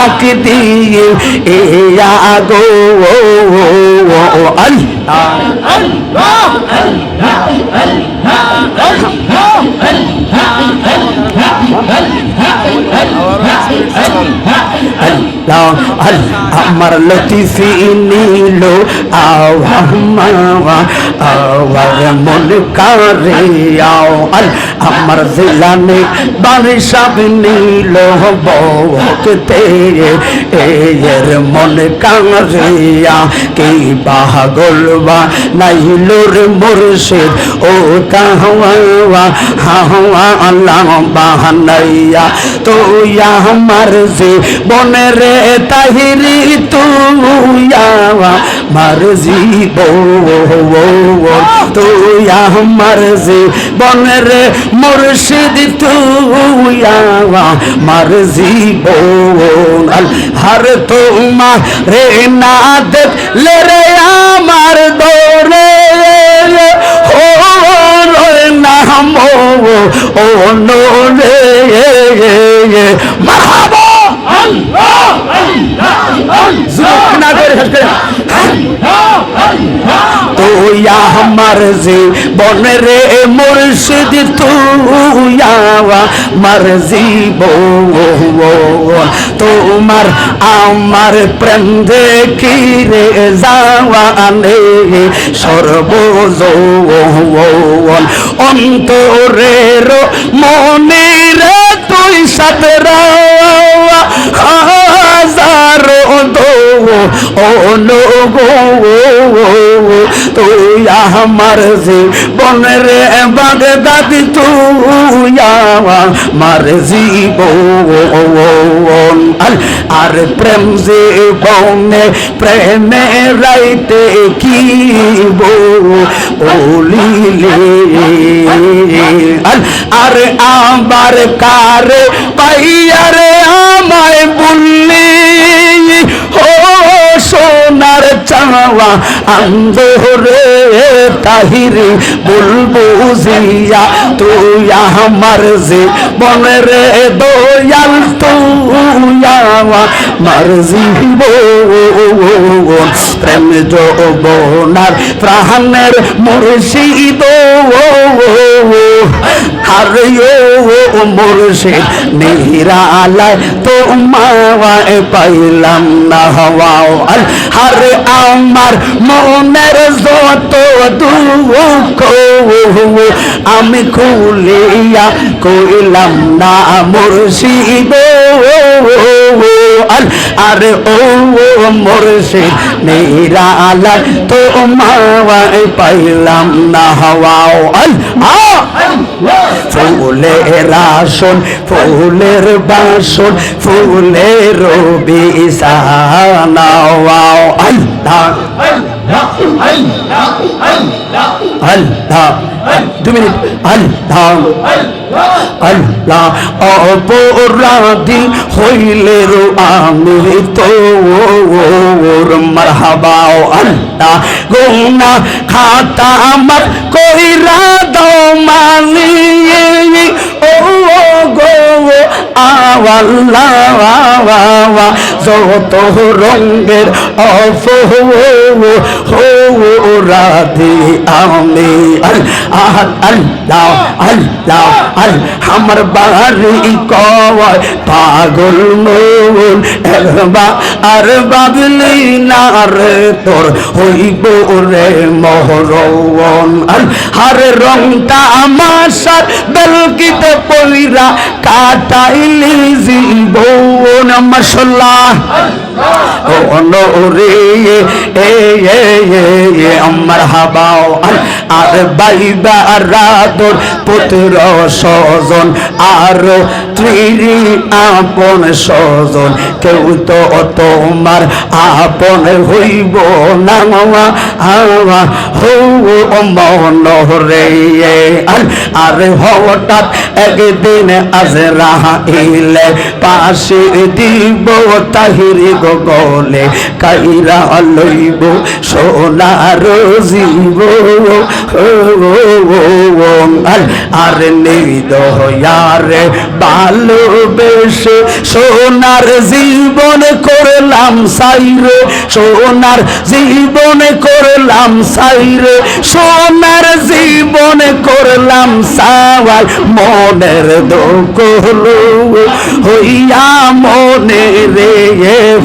ডাক দিয়ে গো আমার লতিফি নীল আওয়ার মন কারে আও আমার জিলানে বারিশাব নীল বকতে এর মন কারিয়া কি বাগলবা নাইলুর মুর্শিদ ও কাহওয়া হাওয়া আল্লাহ বাহানাইয়া তো আমার যে বনের তাহিরি তুইয়া মারজি তুই আমার যে বনের মুর্শিদ তুইয়া মারজি হর তোমা রে না দেখলে রে আমার দৌড়ে নাম ও নো রে মারহাবা না করে তুই আমার যে বনরে মুর্শিদ তুইয়া মারজি তোমার আমার প্রেম দেখি রে যাওয়ানে সর্বজন অন্তরের মনের তুই সাথে হাজারো দো ও গো তুই আমার যে বনরে বাগদাদ তুই আমার জীবন আর প্রেম যে বনে প্রেমে রাইতে কি বলিলে আর আমার কার পাইয়ারে আমায় বললি ও সোনার চাওয়া আন্দোরে তাহিরি বলবো জিয়া তুই আমার যে বনরে দয়াল তুই আমার জীবন প্রেম যৌবনার প্রাণের মুর্শিদ আরে ও মুর্শিদ নিরালায় তোমায় পাইলাম না হওয়াও আরে আমার মনের যত দুঃখ আমি খুলিয়া কইলাম না মুর্শিদ আরে ও মুর্শিদ নিরালায় তোমায় পাইলাম না হওয়াও ফুলের আসন ফুলের বাসন ফুলের বিছানা আল্লাহ আল্লাহ 2 মিনিট আল্লাহ আল্লাহ অপরাধী হইলে আমি তো মারহাবা আল্লাহ গুনাহ খাতা আমার কইরা দাও মানি ও গো আল্লাহ যত রঙের রাধি আমি আল্লাহ আল্লাহ আমার বাড়ি কয় পাগল মন আর বাবলি না রে তোর হইব রে মহরওয়ান আর রংটা আমার সাথ বেলকিতে পইরা কাটাইলি জীবন মাশাআল্লাহ ও রে আমার হাবাও আর বাইবা রাদর পুত্র সজন আর ত্রিরি আপন সজন কেউ তো তোমার আপন হইব না আওয়া হো মন রে আর হঠাৎ একদিন আজরাইল পাশে দিব তাহিরি গলে কাইরা লইব সোনার জীবন আর নেই দয়ারে ভালোবেসে সোনার জীবন করলাম সাইরে সোনার জীবন করলাম সাইরে সোনার জীবন করলাম সাওয়াই মনের দুঃখ হইয়া মনে রে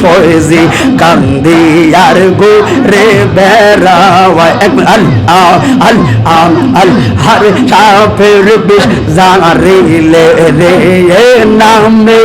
ফয়জি কান্দি আর গো রে বেড়াওয়াই আল্লাহ আল্লাহ আল্লাহর সাফের বিষ জারিলে রে নামে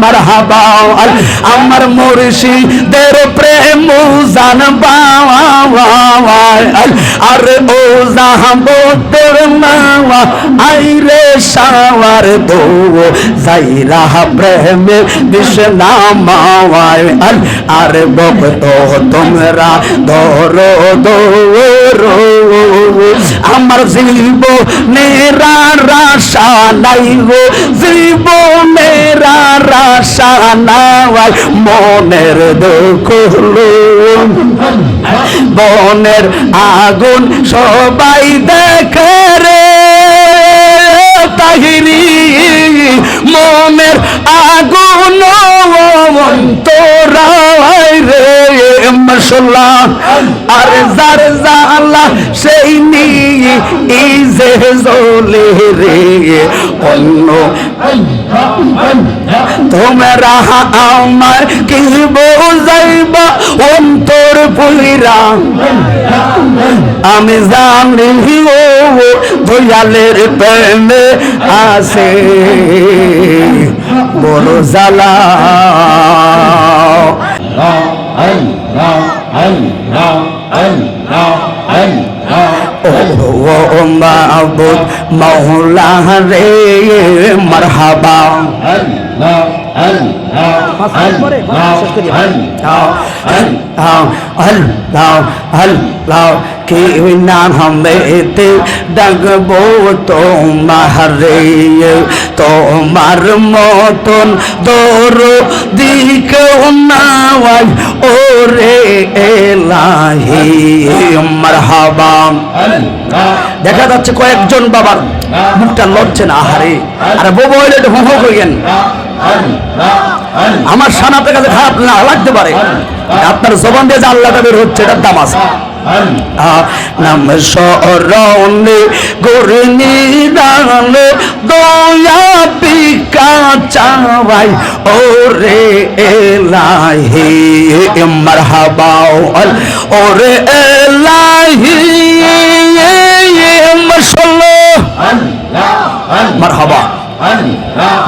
মারহাবা আমার মুর্শিদের প্রেম জানবাওয়াই আরে ও জাহাবতের মাওয়া আইরে শাওয়ার দো যাইরা প্রেমে বিষ নামাওয়াই আর ভক্ত তোমরা ধরো দৌড়ো আমার জীবনের আশা নাই গো জীবনের আশা নাই মনের দুঃখ বনের আগুন সবাই দেখে রে তাহিরি মনের আগুন অন্তরায় রে মাশাআল্লাহ আর যার জালা সেই নিয়ে ইজে জ্বলে রে অন্য তোমরা আমার কি বুঝাইবা অন্তর পুইরা আমি জানি ও দয়ালের প্রেমে আছে বড় জ্বালা ও মাবুদ মাওলা রে মারহাবা কি নাম হমেতে ডাকবো তোমারে তোমার মতন দরদি কেউ নাই ওরে এলাহি মারহাবা। দেখা যাচ্ছে কয়েকজন বাবার মুখটা লড়ছে না, আহারে আরে বউ হইলে একটু হুঁ করেন। আমার সানাতের কাছে খারাপ না লাগতে পারে, আপনার জবান দিয়ে যে আল্লাহটা বের হচ্ছে এটার দাম আছে। নাম শরণে গরনি দানে দয়া পিকা চাওয়াই ওরে এলাহি মারহাবা ওরে এলাহি মাশাআল্লাহ মারহাবা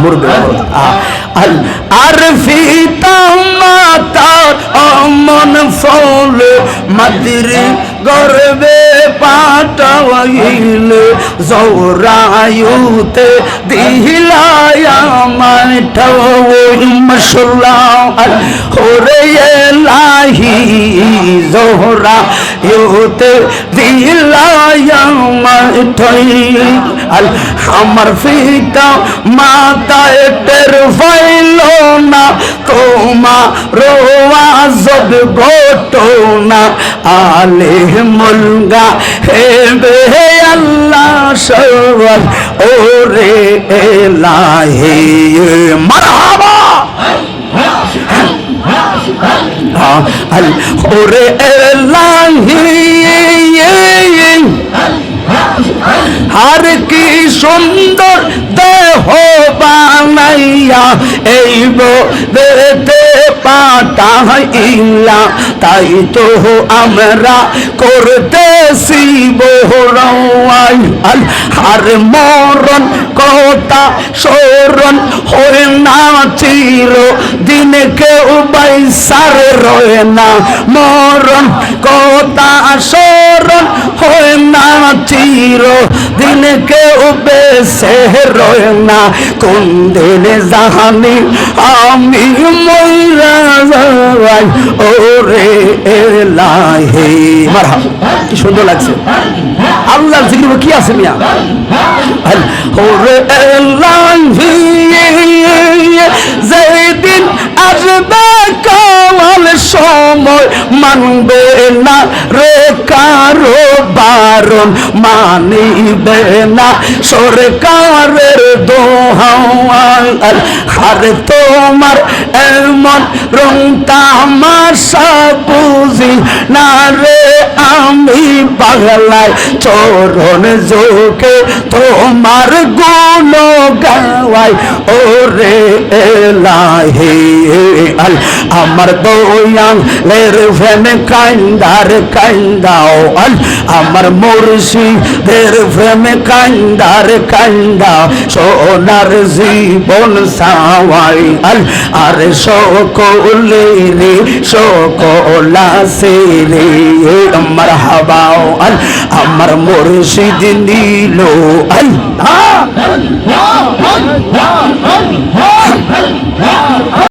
মুরবে আর ফিতা মাতার অমন ফল মাদিরি গর্বে পাটাইলে জৌরায়ুতে দিলায়া মাঠাওই মাশাআল্লাহ ওরে এলাহি জৌরায়ুতে দিলায়া মাঠাই আমার ফিতা মাতায় টের ফাইল না তোমার আজব ঘটনা আলে মুলগা হেবে আল্লাহ সওয়াল ওরে এলাহি মারহাবা ওরে এলাহি আর কি সুন্দর দেহ বানাইয়া এই বেতে পাঠাইলা, তাই তো আমরা করতেছি বহরাই আর মরণ কথা স্মরণ হয় না চির দিন কেউ বাইসার রয় না, মরণ কথা স্মরণ হয় না চির দিন কেউ বেসে রয় না, কোন দিনে জানি আমি মইরা যাই ওরে এলাহি মারহাবা। কি সুন্দর লাগছে, আল্লাহর জিকির কি আছে মিয়া ওরে এলাহি যেদিন আসবে মানবে না রে কারো বারণ, মানিবে না সরকারের দোহাই। আরে তোমার এমন রং তামাশা বুঝি না রে আমি পাগলায় চরণ জোকে তোমার গুণ গাওয়াই ওরে এলাহি। আল আমার দয়ালের প্রেমে কান্দার কান্দাও, আল আমার মুর্শিদের প্রেমে কান্দার কান্দাও, সোনার জীবন সাওয়াই। আল আর সকলেরে সকল আছে রে মারহাবাও। আল আমার মুর্শিদ নীল আল্লাহ।